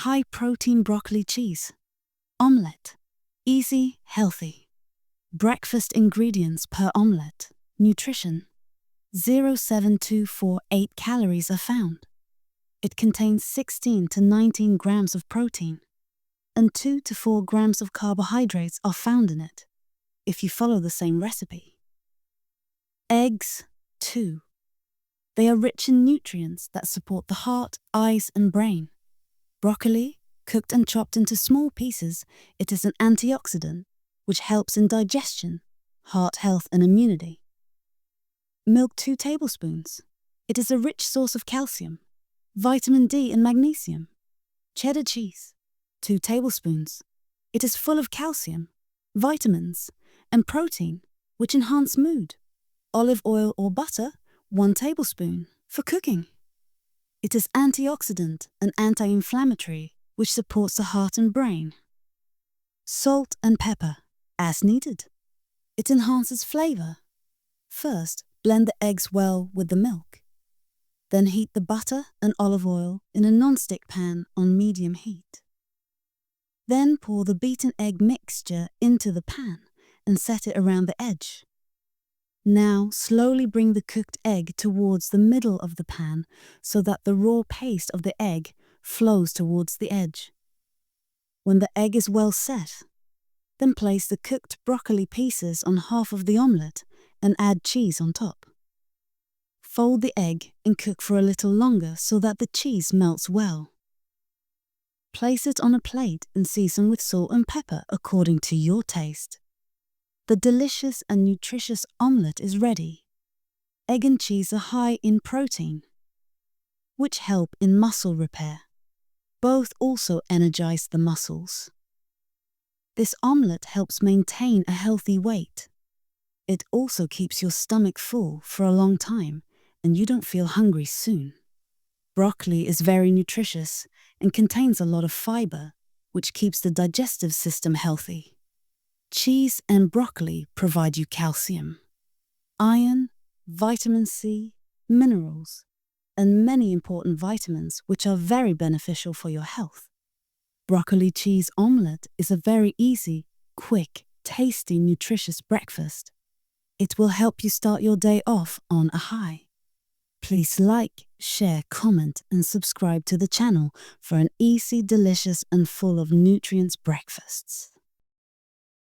High-protein broccoli cheese. Omelette. Easy, healthy. Breakfast ingredients per omelette. Nutrition. 0.7248 calories are found. It contains 16 to 19 grams of protein, and 2 to 4 grams of carbohydrates are found in it, if you follow the same recipe. Eggs, 2. They are rich in nutrients that support the heart, eyes, and brain. Broccoli, cooked and chopped into small pieces, it is an antioxidant, which helps in digestion, heart health, and immunity. Milk, 2 tablespoons. It is a rich source of calcium, vitamin D, and magnesium. Cheddar cheese, 2 tablespoons. It is full of calcium, vitamins, and protein, which enhance mood. Olive oil or butter, 1 tablespoon, for cooking. It is antioxidant and anti-inflammatory, which supports the heart and brain. Salt and pepper, as needed. It enhances flavor. First, blend the eggs well with the milk. Then heat the butter and olive oil in a non-stick pan on medium heat. Then pour the beaten egg mixture into the pan and set it around the edge. Now slowly bring the cooked egg towards the middle of the pan so that the raw paste of the egg flows towards the edge. When the egg is well set, then place the cooked broccoli pieces on half of the omelette and add cheese on top. Fold the egg and cook for a little longer so that the cheese melts well. Place it on a plate and season with salt and pepper according to your taste. The delicious and nutritious omelette is ready. Egg and cheese are high in protein, which help in muscle repair. Both also energize the muscles. This omelette helps maintain a healthy weight. It also keeps your stomach full for a long time and you don't feel hungry soon. Broccoli is very nutritious and contains a lot of fiber, which keeps the digestive system healthy. Cheese and broccoli provide you calcium, iron, vitamin C, minerals, and many important vitamins which are very beneficial for your health. Broccoli cheese omelette is a very easy, quick, tasty, nutritious breakfast. It will help you start your day off on a high. Please like, share, comment, and subscribe to the channel for an easy, delicious, and full of nutrients breakfasts.